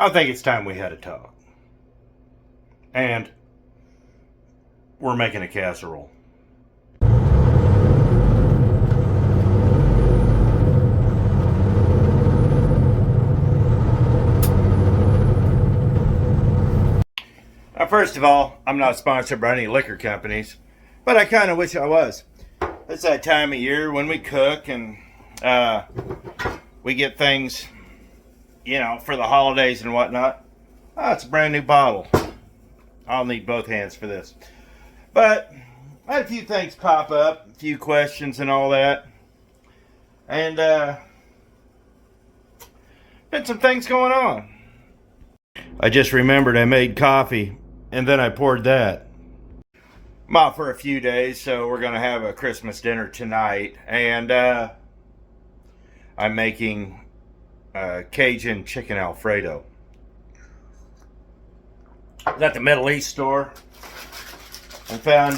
I think it's time we had a talk. And we're making a casserole. Now, first of all, I'm not sponsored by any liquor companies, but I kind of wish I was. It's that time of year when we cook and we get things, for the holidays and whatnot. Oh, it's a brand new bottle. I'll need both hands for this. But I had a few things pop up, a few questions and all that. And been some things going on. I just remembered I made coffee and then I poured that. I'm off for a few days, so we're going to have a Christmas dinner tonight. And I'm making Cajun chicken Alfredo. I was at the Middle East store and found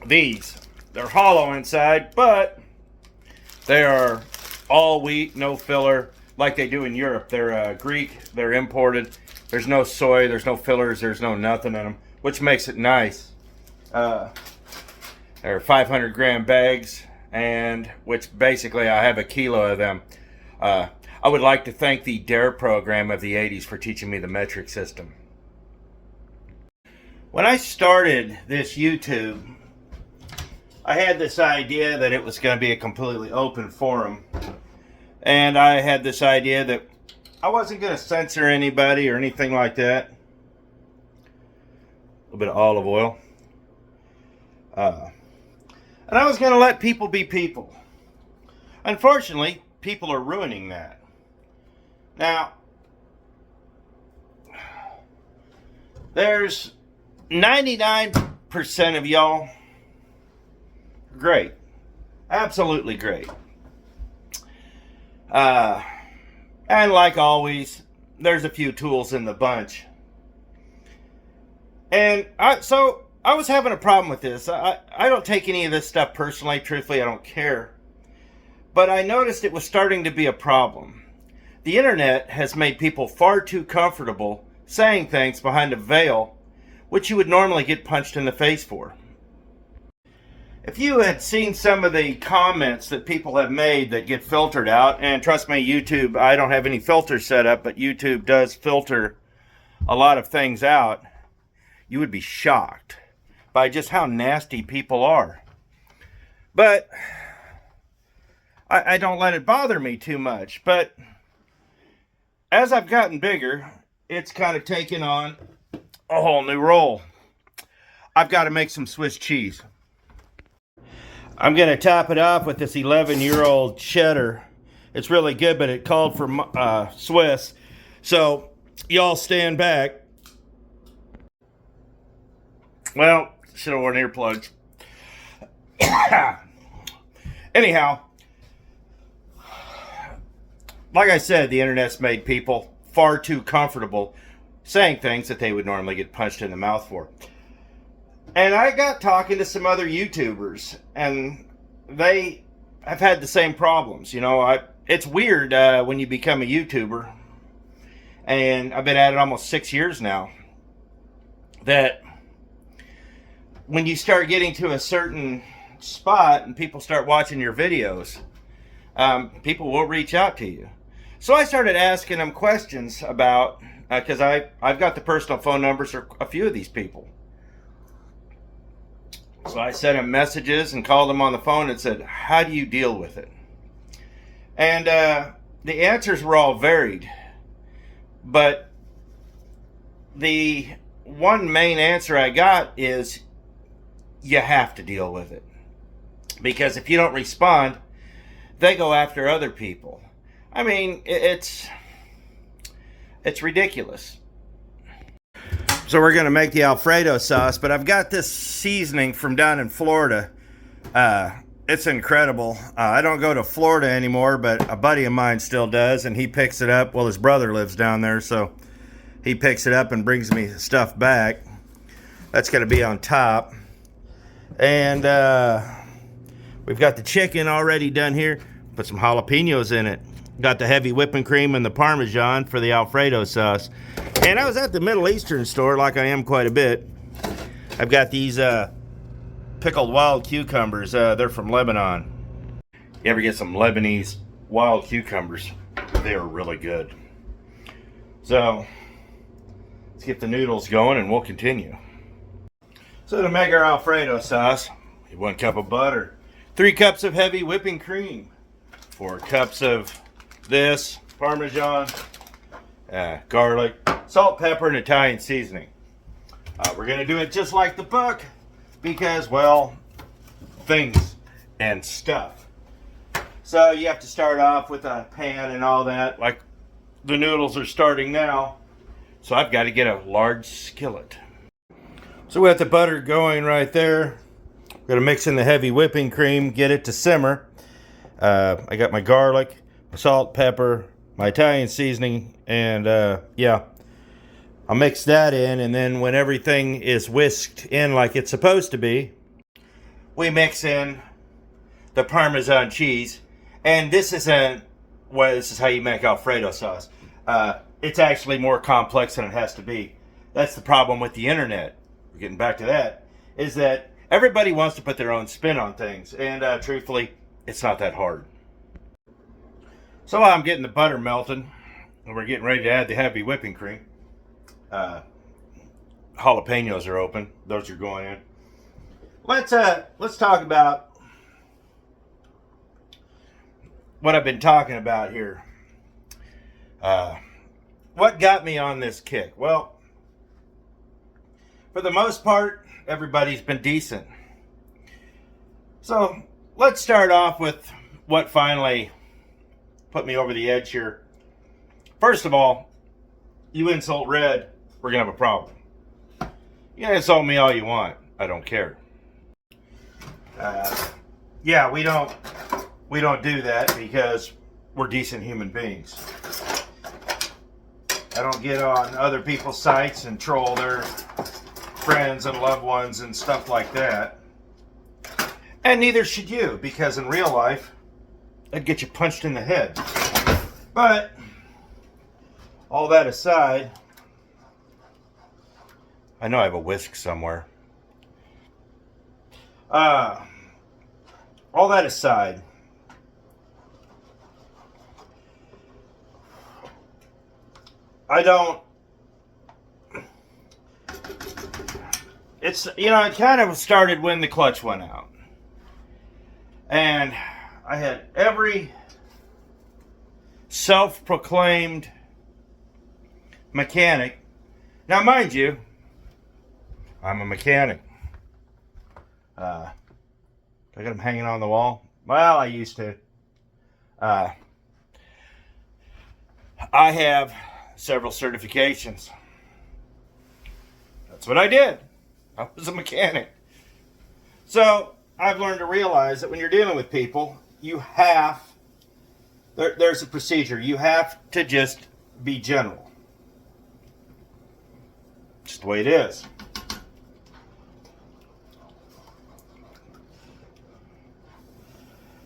these. They're hollow inside, but they are all wheat, no filler, like they do in Europe. They're Greek, they're imported. There's no soy, there's no fillers, there's no nothing in them, which makes it nice. They're 500 gram bags, and which basically I have a kilo of them. I would like to thank the DARE program of the 80s for teaching me the metric system. When I started this YouTube, I had this idea that it was going to be a completely open forum. And I had this idea that I wasn't going to censor anybody or anything like that. A little bit of olive oil. And I was going to let people be people. Unfortunately, people are ruining that. Now, there's 99% of y'all great. Absolutely great. And like always, there's a few tools in the bunch. And I was having a problem with this. I don't take any of this stuff personally. Truthfully, I don't care. But I noticed it was starting to be a problem. The internet has made people far too comfortable saying things behind a veil, which you would normally get punched in the face for. If you had seen some of the comments that people have made that get filtered out, and trust me, YouTube, I don't have any filters set up, but YouTube does filter a lot of things out, you would be shocked by just how nasty people are. But I don't let it bother me too much. But as I've gotten bigger, it's kind of taken on a whole new role. I've got to make some Swiss cheese. I'm going to top it off with this 11-year-old cheddar. It's really good, but it called for Swiss. So, y'all stand back. Well, should have worn earplugs. Anyhow, like I said, the internet's made people far too comfortable saying things that they would normally get punched in the mouth for. And I got talking to some other YouTubers, and they have had the same problems. It's weird when you become a YouTuber, and I've been at it almost 6 years now, that when you start getting to a certain spot and people start watching your videos, people will reach out to you. So I started asking them questions about, because I've got the personal phone numbers for a few of these people. So I sent them messages and called them on the phone and said, how do you deal with it? And the answers were all varied. But the one main answer I got is, you have to deal with it. Because if you don't respond, they go after other people. I mean, it's ridiculous. So we're going to make the Alfredo sauce, but I've got this seasoning from down in Florida. It's incredible. I don't go to Florida anymore, but a buddy of mine still does, and he picks it up. Well, his brother lives down there, so he picks it up and brings me stuff back. That's going to be on top. And we've got the chicken already done here. Put some jalapenos in it. Got the heavy whipping cream and the Parmesan for the Alfredo sauce. And I was at the Middle Eastern store, like I am quite a bit. I've got these pickled wild cucumbers. They're from Lebanon. You ever get some Lebanese wild cucumbers? They are really good. So, let's get the noodles going and we'll continue. So to make our Alfredo sauce, 1 cup of butter, 3 cups of heavy whipping cream, 4 cups of this, Parmesan, garlic, salt, pepper, and Italian seasoning. We're going to do it just like the book because, well, things and stuff. So you have to start off with a pan and all that, like the noodles are starting now. So I've got to get a large skillet. So we have the butter going right there. We're going to mix in the heavy whipping cream, get it to simmer. I got my garlic, my salt, pepper, my Italian seasoning, and yeah, I'll mix that in, and then when everything is whisked in like it's supposed to be, we mix in the Parmesan cheese. And this isn't, well, this is how you make Alfredo sauce. It's actually more complex than it has to be. That's the problem with the internet. We're getting back to that, is that everybody wants to put their own spin on things, and truthfully, it's not that hard. So while I'm getting the butter melted, and we're getting ready to add the heavy whipping cream, jalapenos are open. Those are going in. Let's talk about what I've been talking about here. What got me on this kick? Well, for the most part, everybody's been decent. So let's start off with what finally put me over the edge here. First of all, you insult Red, we're gonna have a problem. You can insult me all you want, I don't care. Yeah, we don't do that because we're decent human beings. I don't get on other people's sites and troll their friends and loved ones and stuff like that. And neither should you, because in real life, I'd get you punched in the head. But all that aside, I know I have a whisk somewhere. All that aside, it's, you know, it kind of started when the clutch went out. And I had every self-proclaimed mechanic. Now, mind you, I'm a mechanic. I got them hanging on the wall. Well, I used to. I have several certifications. That's what I did. I was a mechanic. So I've learned to realize that when you're dealing with people, you have, there's a procedure. You have to just be general. Just the way it is.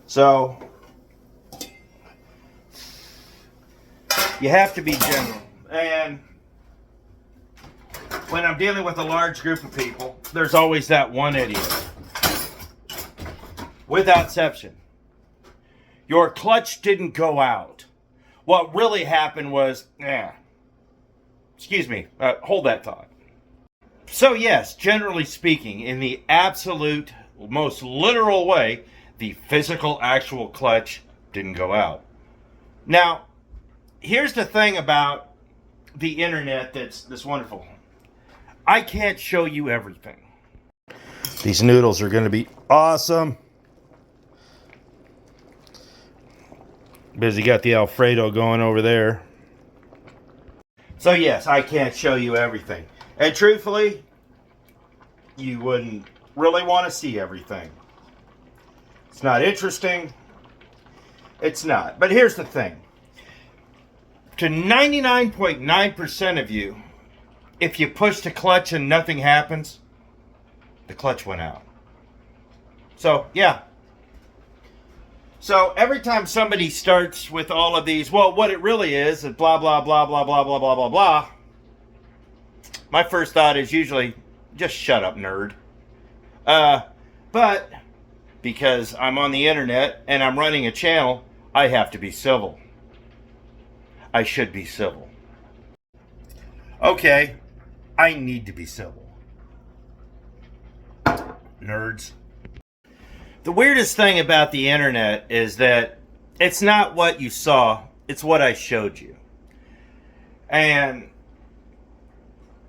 So you have to be general. And when I'm dealing with a large group of people, there's always that one idiot. Without exception. Your clutch didn't go out. What really happened was, excuse me, hold that thought. So yes, generally speaking, in the absolute, most literal way, the physical, actual clutch didn't go out. Now, here's the thing about the internet that's wonderful. I can't show you everything. These noodles are going to be awesome. Busy got the Alfredo going over there. So yes, I can't show you everything. And truthfully, you wouldn't really want to see everything. It's not interesting. It's not. But here's the thing. To 99.9% of you, if you push the clutch and nothing happens, the clutch went out. So, yeah. So every time somebody starts with all of these, well, what it really is blah, blah, blah, blah, blah, blah, blah, blah, blah, my first thought is usually, just shut up, nerd. But because I'm on the internet and I'm running a channel, I have to be civil. I should be civil. Okay, I need to be civil. Nerds. The weirdest thing about the internet is that it's not what you saw, it's what I showed you. And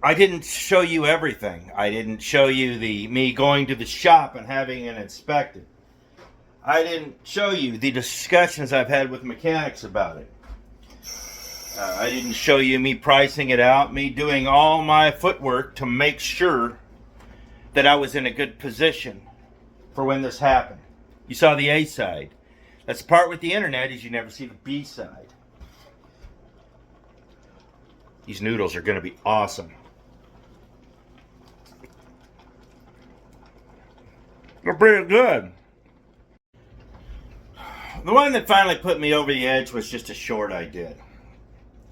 I didn't show you everything. I didn't show you me going to the shop and having it inspected. I didn't show you the discussions I've had with mechanics about it. I didn't show you me pricing it out, me doing all my footwork to make sure that I was in a good position for when this happened. You saw the A side. That's the part with the internet is you never see the B side. These noodles are going to be awesome. They're pretty good. The one that finally put me over the edge was just a short I did.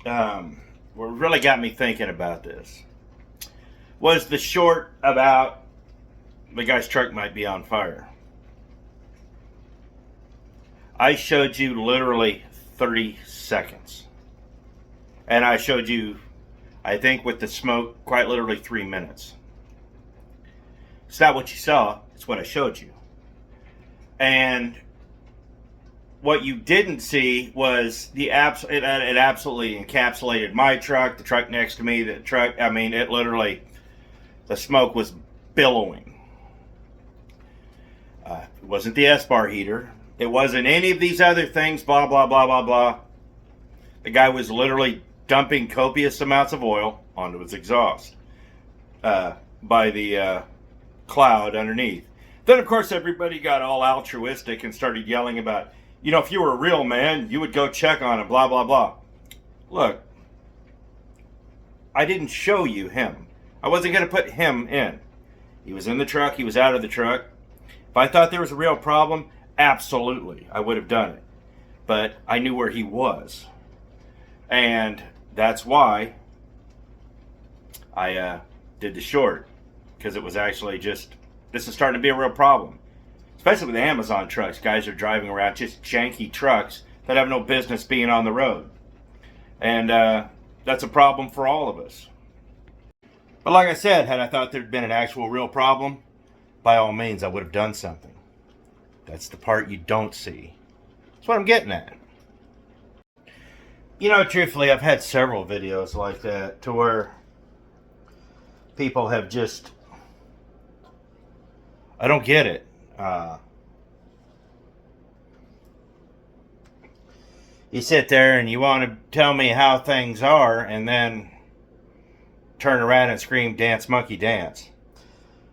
What really got me thinking about this was the short about the guy's truck might be on fire. I showed you literally 30 seconds. And I showed you, I think with the smoke, quite literally 3 minutes. It's not what you saw, it's what I showed you. And what you didn't see was it absolutely encapsulated my truck, the truck next to me, it literally, the smoke was billowing. It wasn't the S-bar heater. It wasn't any of these other things, blah, blah, blah, blah, blah. The guy was literally dumping copious amounts of oil onto his exhaust by the cloud underneath. Then, of course, everybody got all altruistic and started yelling about, if you were a real man, you would go check on him, blah, blah, blah. Look, I didn't show you him. I wasn't going to put him in. He was in the truck. He was out of the truck. If I thought there was a real problem, absolutely, I would have done it. But I knew where he was. And that's why I did the short. Because it was actually this is starting to be a real problem. Especially with Amazon trucks. Guys are driving around just janky trucks that have no business being on the road. And that's a problem for all of us. But like I said, had I thought there'd been an actual real problem, by all means, I would have done something. That's the part you don't see. That's what I'm getting at. Truthfully, I've had several videos like that to where people have just, I don't get it. You sit there and you want to tell me how things are and then turn around and scream, dance, monkey, dance.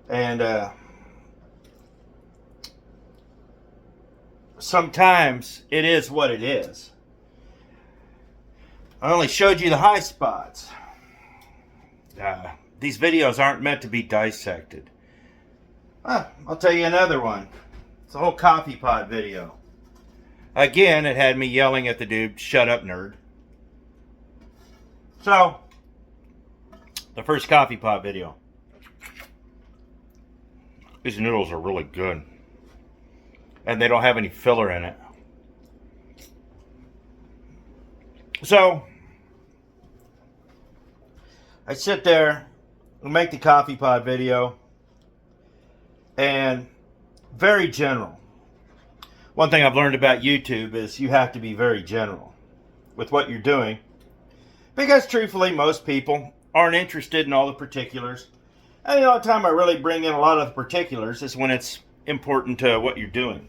And sometimes it is what it is. I only showed you the high spots. These videos aren't meant to be dissected. I'll tell you another one. It's a whole coffee pot video. Again, it had me yelling at the dude, shut up, nerd. So, the first coffee pot video. These noodles are really good. And they don't have any filler in it. So, I sit there and make the coffee pot video. And very general. One thing I've learned about YouTube is you have to be very general with what you're doing. Because truthfully, most people aren't interested in all the particulars. And the only time I really bring in a lot of the particulars is when it's important to what you're doing.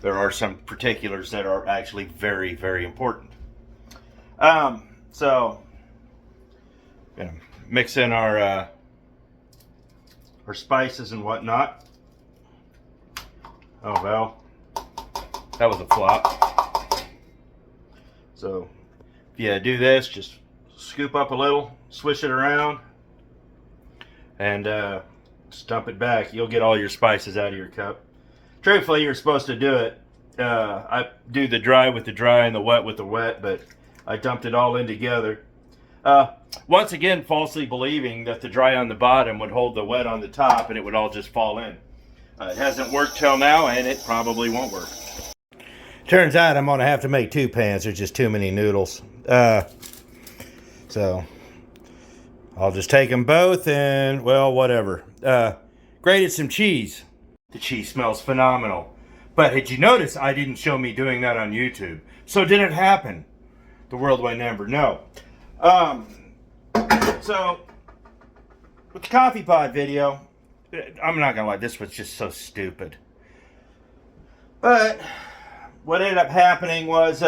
There are some particulars that are actually very, very important. So, mix in our spices and whatnot. Oh, well, that was a flop. So, if you do this, just scoop up a little, swish it around, and just dump it back. You'll get all your spices out of your cup. Truthfully, you're supposed to do it I do the dry with the dry and the wet with the wet, but I dumped it all in together. Once again, falsely believing that the dry on the bottom would hold the wet on the top and it would all just fall in. It hasn't worked till now, and it probably won't work. Turns out I'm going to have to make 2 pans. There's just too many noodles. So I'll just take them both and, well, whatever. Grated some cheese. The cheese smells phenomenal. But did you notice I didn't show me doing that on YouTube? So did it happen? The world will never know. So with the coffee pot video, I'm not gonna lie, this was just so stupid. But what ended up happening was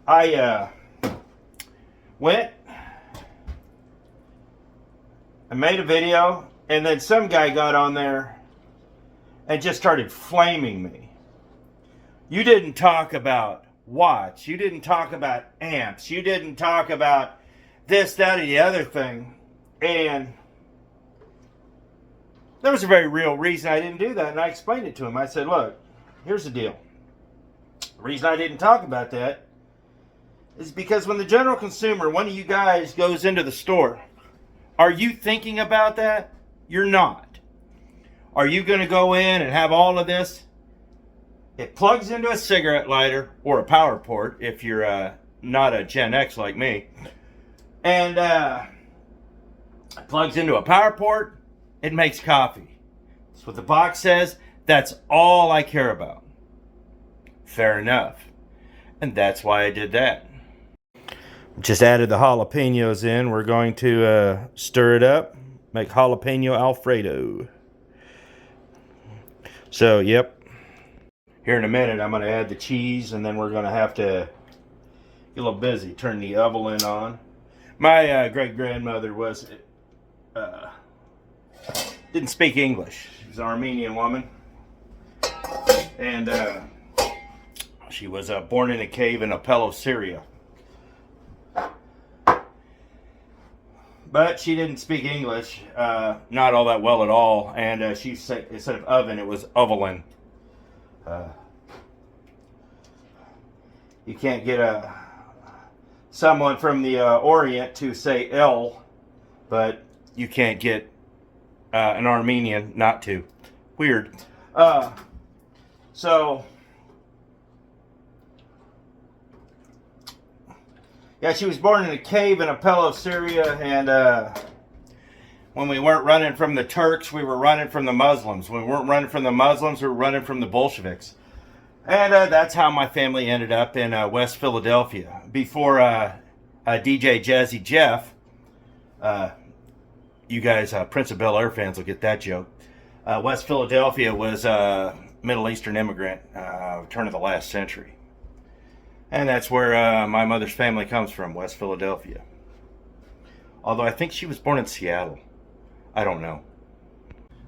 I went and made a video, and then some guy got on there and just started flaming me. You didn't talk about watts, you didn't talk about amps, you didn't talk about this, that, or the other thing. And there was a very real reason I didn't do that, and I explained it to him. I said, look, here's the deal. The reason I didn't talk about that is because when the general consumer, one of you guys, goes into the store, are you thinking about that? You're not. Are you going to go in and have all of this? It plugs into a cigarette lighter or a power port if you're not a Gen X like me. And it plugs into a power port. It makes coffee. That's what the box says. That's all I care about. Fair enough. And that's why I did that. Just added the jalapenos in. We're going to stir it up. Make jalapeno Alfredo. So, yep. Here in a minute, I'm going to add the cheese, and then we're going to have to get a little busy. Turn the oven on. My great-grandmother was... didn't speak English. She was an Armenian woman. And she was born in a cave in Aleppo, Syria. But she didn't speak English, not all that well at all. And she said, instead of oven, it was ovelin. You can't get someone from the Orient to say L, but you can't get an Armenian not to. Weird. So, yeah, she was born in a cave in Aleppo, Syria, and when we weren't running from the Turks, we were running from the Muslims. When we weren't running from the Muslims, we were running from the Bolsheviks. And that's how my family ended up in West Philadelphia. Before DJ Jazzy Jeff, you guys, Prince of Bel-Air fans will get that joke. West Philadelphia was a Middle Eastern immigrant, turn of the last century. And that's where my mother's family comes from, West Philadelphia. Although I think she was born in Seattle. I don't know.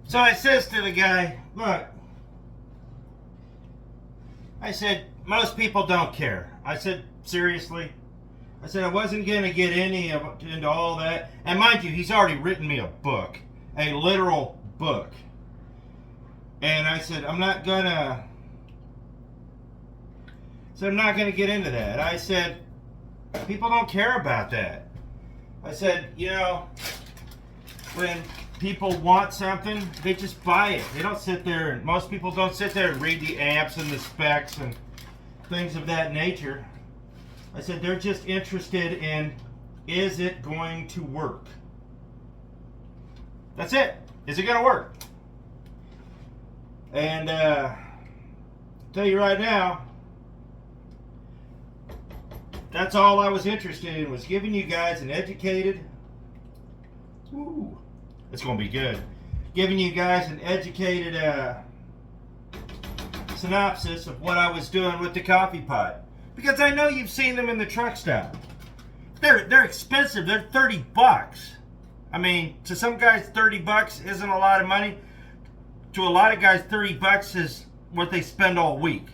So I says to the guy, look, I said, most people don't care. I said, seriously? I said, I wasn't going to get into all that. And mind you, he's already written me a book. A literal book. And I said, I'm not going to get into that. I said, people don't care about that. I said, you know, when people want something, they just buy it. They don't sit there, and most people don't sit there and read the amps and the specs and things of that nature. I said, they're just interested in, is it going to work? That's it. Is it going to work? And I'll tell you right now, that's all I was interested in, was giving you guys an educated, it's going to be good, giving you guys an educated synopsis of what I was doing with the coffee pot. Because I know you've seen them in the truck stop. They're expensive. They're $30. I mean, to some guys, $30 isn't a lot of money. To a lot of guys, $30 is what they spend all week.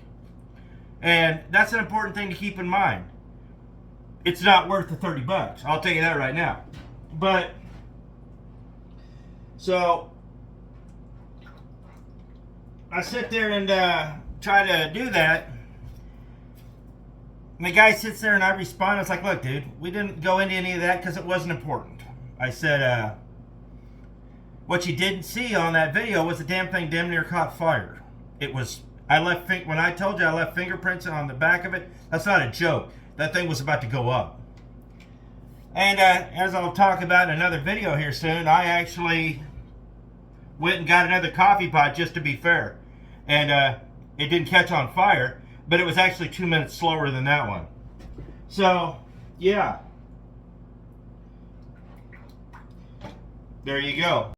And that's an important thing to keep in mind. It's not worth the $30. I'll tell you that right now. But, so, I sit there and try to do that. And the guy sits there and I respond. It's like, look, dude, we didn't go into any of that because it wasn't important. I said, what you didn't see on that video was the damn thing damn near caught fire. It was, when I told you I left fingerprints on the back of it, that's not a joke. That thing was about to go up. And as I'll talk about in another video here soon, I actually went and got another coffee pot just to be fair. And it didn't catch on fire, but it was actually 2 minutes slower than that one. So, yeah. There you go.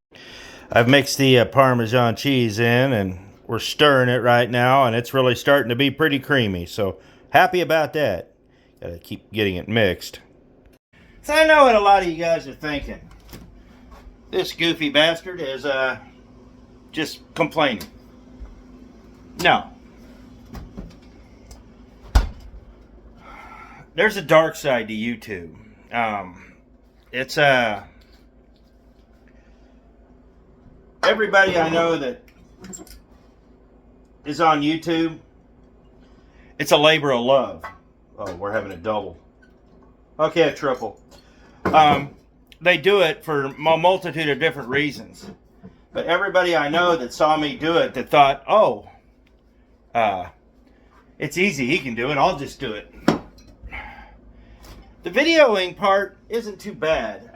I've mixed the Parmesan cheese in, and we're stirring it right now, and it's really starting to be pretty creamy. So, happy about that. Gotta keep getting it mixed. So I know what a lot of you guys are thinking. This goofy bastard is just complaining. No. There's a dark side to YouTube. It's everybody I know that is on YouTube, it's a labor of love. Oh, we're having a double. Okay, a triple. They do it for a multitude of different reasons. But everybody I know that saw me do it that thought, oh, it's easy, he can do it, I'll just do it. The videoing part isn't too bad.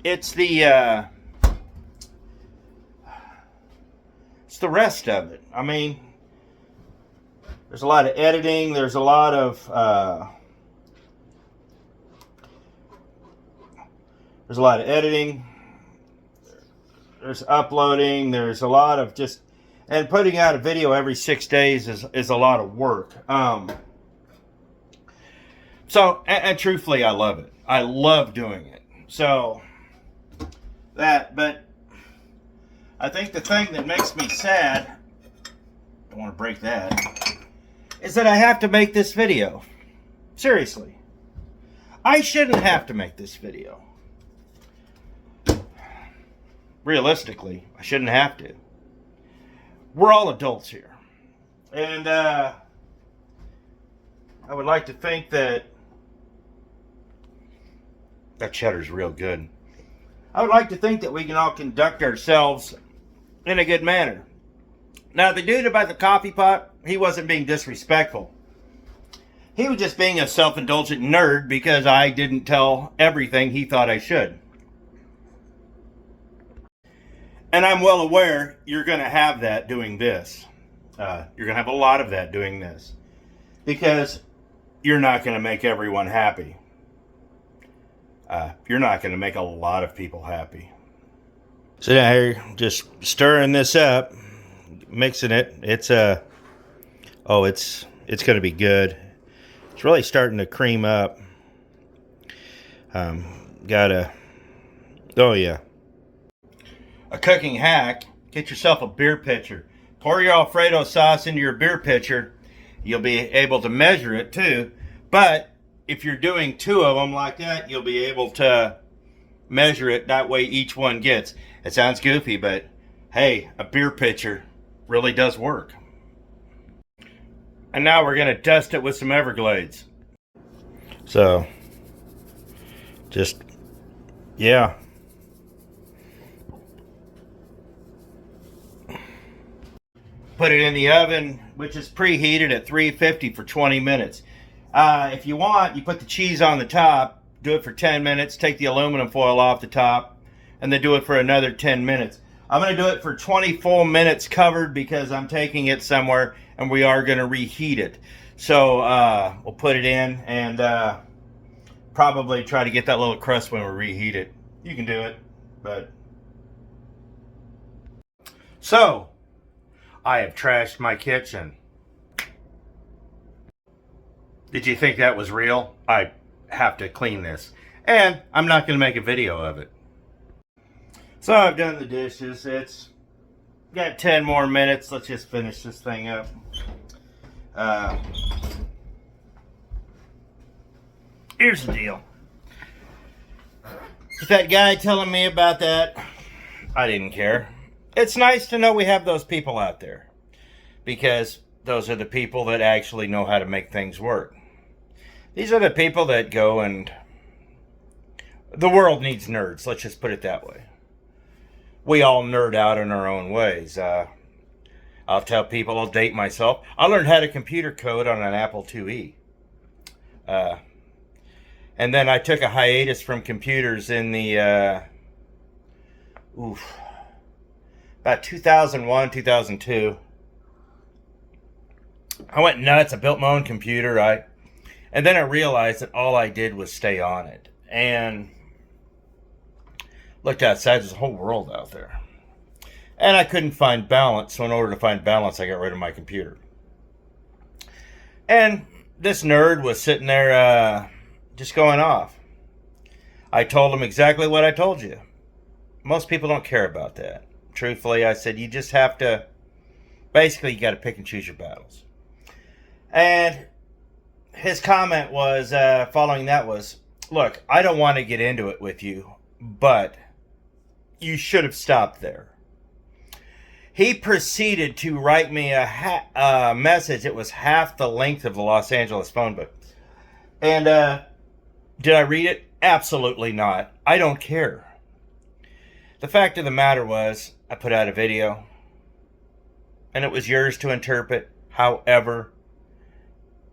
It's the rest of it. I mean, there's a lot of editing, there's a lot of there's uploading, there's a lot of just, and putting out a video every 6 days is a lot of work. So, and truthfully, I love it. I love doing it. So, but I think the thing that makes me sad, I don't want to break that, is that I have to make this video. Seriously. I shouldn't have to make this video. Realistically, I shouldn't have to. We're all adults here. And I would like to think that cheddar's real good. I would like to think that we can all conduct ourselves in a good manner. Now, the dude about the coffee pot, he wasn't being disrespectful. He was just being a self-indulgent nerd because I didn't tell everything he thought I should. And I'm well aware you're going to have that doing this. You're going to have a lot of that doing this. Because you're not going to make everyone happy. You're not going to make a lot of people happy. So now here, just stirring this up, mixing it. It's it's going to be good. It's really starting to cream up. Oh yeah. A cooking hack, get yourself a beer pitcher. Pour your Alfredo sauce into your beer pitcher. You'll be able to measure it too. But if you're doing 2 of them like that, you'll be able to measure it. That way each one gets. It sounds goofy, but hey, a beer pitcher really does work. And now we're going to dust it with some Everglades. So, just, yeah. Put it in the oven, which is preheated at 350 for 20 minutes. If you want, you put the cheese on the top, do it for 10 minutes, take the aluminum foil off the top, and then do it for another 10 minutes. I'm going to do it for 20 full minutes covered because I'm taking it somewhere and we are going to reheat it. So we'll put it in and probably try to get that little crust when we reheat it. You can do it, but... So, I have trashed my kitchen. Did you think that was real? I have to clean this. And I'm not going to make a video of it. So I've done the dishes. It's got 10 more minutes. Let's just finish this thing up. Here's the deal. With that guy telling me about that, I didn't care. it's nice to know we have those people out there, because those are the people that actually know how to make things work. These are the people that go and... The world needs nerds, let's just put it that way. We all nerd out in our own ways. I'll tell people, I'll date myself. I learned how to computer code on an Apple IIe. And then I took a hiatus from computers in the... about 2001, 2002. I went nuts. I built my own computer. And then I realized that all I did was stay on it. And looked outside, there's a whole world out there. And I couldn't find balance, so in order to find balance, I got rid of my computer. And this nerd was sitting there just going off. I told him exactly what I told you. Most people don't care about that. Truthfully, I said, you just have to... Basically, you got to pick and choose your battles. And his comment was, following that was, look, I don't want to get into it with you, but you should have stopped there. He proceeded to write me a message. It was half the length of the Los Angeles phone book. And did I read it? Absolutely not. I don't care. The fact of the matter was, I put out a video, and it was yours to interpret however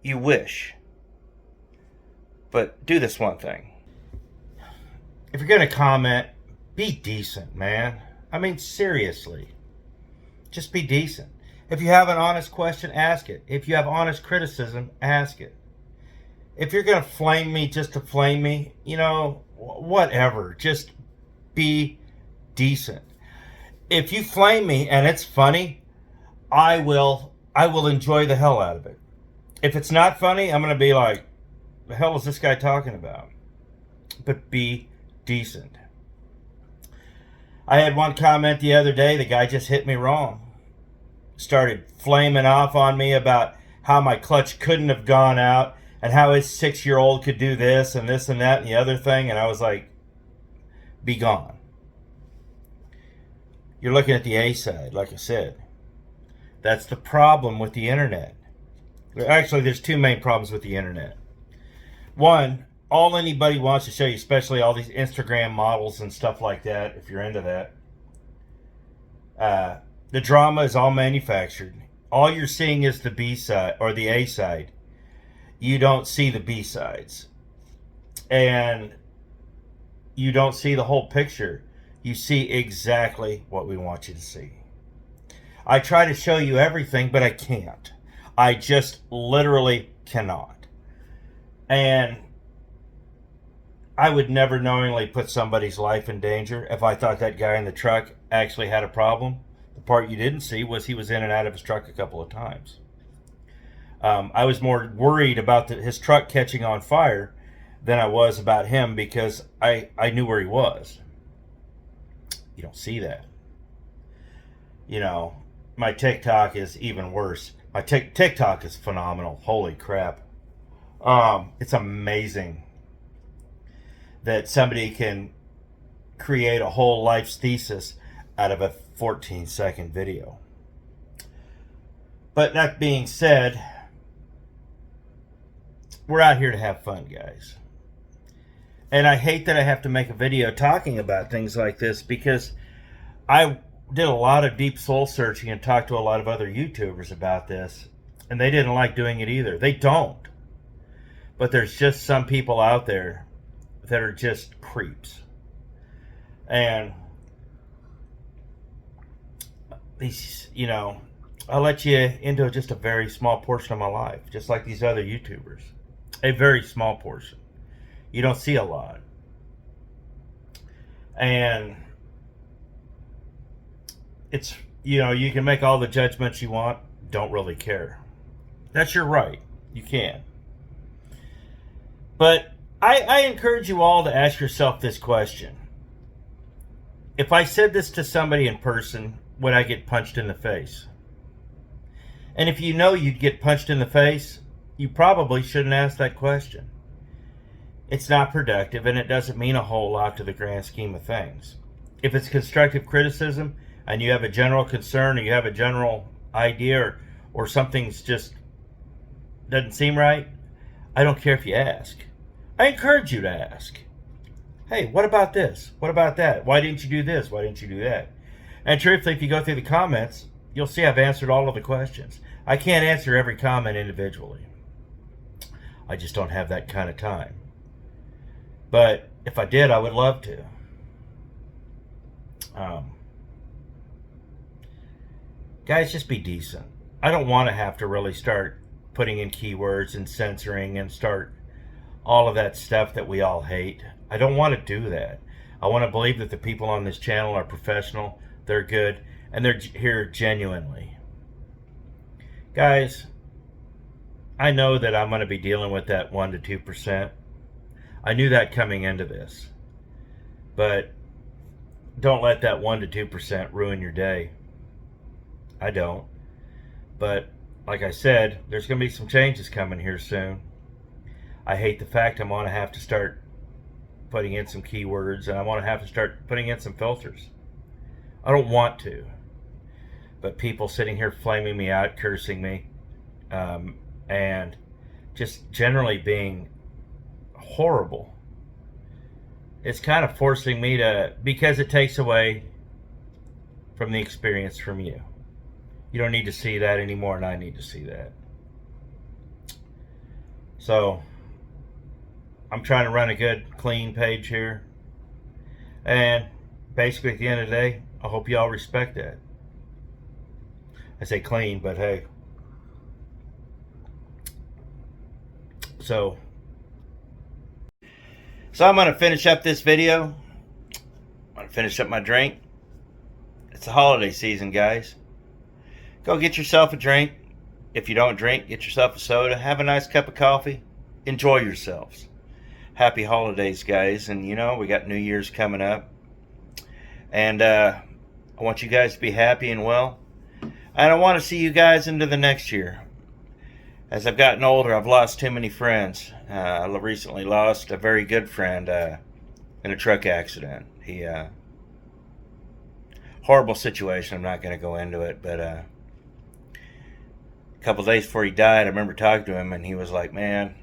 you wish. But do this one thing. If you're going to comment, be decent, man. I mean, seriously. Just be decent. If you have an honest question, ask it. If you have honest criticism, ask it. If you're going to flame me just to flame me, you know, whatever. Just be decent. If you flame me and it's funny, I will enjoy the hell out of it. If it's not funny, I'm going to be like, the hell is this guy talking about? But be decent. I had one comment the other day, the guy just hit me wrong. Started flaming off on me about how my clutch couldn't have gone out and how his 6-year-old could do this and this and that and the other thing. And I was like, be gone. You're looking at the A side, like I said. That's the problem with the internet. Actually, there's two main problems with the internet. One, all anybody wants to show you, especially all these Instagram models and stuff like that, if you're into that, the drama is all manufactured. All you're seeing is the B side or the A side. You don't see the B sides. And you don't see the whole picture. You see exactly what we want you to see. I try to show you everything, but I can't. I just literally cannot. And I would never knowingly put somebody's life in danger if I thought that guy in the truck actually had a problem. The part you didn't see was he was in and out of his truck a couple of times. I was more worried about his truck catching on fire than I was about him, because I knew where he was. You don't see that. You know, my TikTok is even worse. My TikTok is phenomenal. Holy crap. It's amazing that somebody can create a whole life's thesis out of a 14-second video. But that being said, we're out here to have fun, guys. And I hate that I have to make a video talking about things like this, because I did a lot of deep soul searching and talked to a lot of other YouTubers about this, and they didn't like doing it either. They don't. But there's just some people out there that are just creeps. And these, you know, I'll let you into just a very small portion of my life, just like these other YouTubers. A very small portion. You don't see a lot. And it's, you know, you can make all the judgments you want, don't really care. That's your right. You can. But I encourage you all to ask yourself this question. If I said this to somebody in person, would I get punched in the face? And if you know you'd get punched in the face, you probably shouldn't ask that question. It's not productive, and it doesn't mean a whole lot to the grand scheme of things. If it's constructive criticism, and you have a general concern, or you have a general idea, or something's just doesn't seem right, I don't care if you ask. I encourage you to ask. Hey, what about this? What about that? Why didn't you do this? Why didn't you do that? And truthfully, if you go through the comments, you'll see I've answered all of the questions. I can't answer every comment individually. I just don't have that kind of time. But if I did, I would love to. Guys, just be decent. I don't want to have to really start putting in keywords and censoring and start all of that stuff that we all hate. I don't want to do that. I want to believe that the people on this channel are professional, they're good, and they're here genuinely. Guys, I know that I'm going to be dealing with that 1 to 2%. I knew that coming into this. But don't let that 1 to 2% ruin your day. I don't. But like I said, there's going to be some changes coming here soon. I hate the fact I'm going to have to start putting in some keywords, and I want to have to start putting in some filters. I don't want to. But people sitting here flaming me out, cursing me, and just generally being horrible. It's kind of forcing me to, because it takes away from the experience from you. You don't need to see that anymore, and I need to see that. So I'm trying to run a good, clean page here. And basically at the end of the day, I hope you all respect that. I say clean, but hey. So I'm going to finish up this video. I'm going to finish up my drink. It's the holiday season, guys. Go get yourself a drink. If you don't drink, get yourself a soda. Have a nice cup of coffee. Enjoy yourselves. Happy holidays, guys. And you know, we got New Year's coming up. And I want you guys to be happy and well. And I want to see you guys into the next year. As I've gotten older, I've lost too many friends. I recently lost a very good friend in a truck accident. He horrible situation. I'm not going to go into it, but a couple days before he died, I remember talking to him, and he was like, "Man,"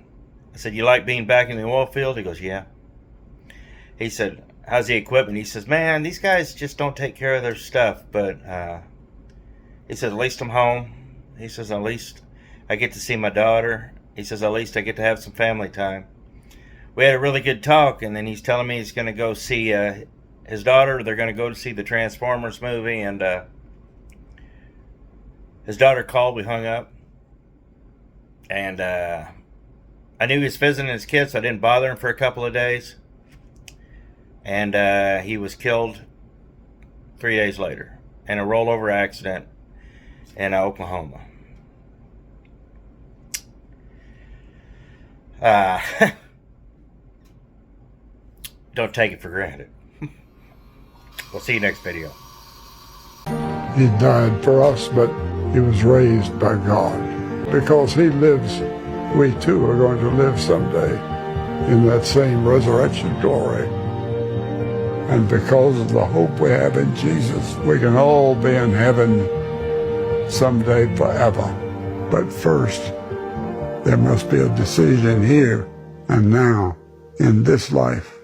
I said, "You like being back in the oil field?" He goes, "Yeah." He said, "How's the equipment?" He says, "Man, these guys just don't take care of their stuff." But he says, "At least I'm home." He says, "At least I get to see my daughter." He says, "At least I get to have some family time." We had a really good talk, and then he's telling me he's going to go see his daughter. They're going to go to see the Transformers movie, and his daughter called. We hung up, and I knew he was visiting his kids, so I didn't bother him for a couple of days. And he was killed 3 days later in a rollover accident in Oklahoma. Don't take it for granted. We'll see you next video. He died for us, but he was raised by God. Because he lives, we too are going to live someday in that same resurrection glory. And because of the hope we have in Jesus, we can all be in heaven someday forever. But first, there must be a decision here and now in this life.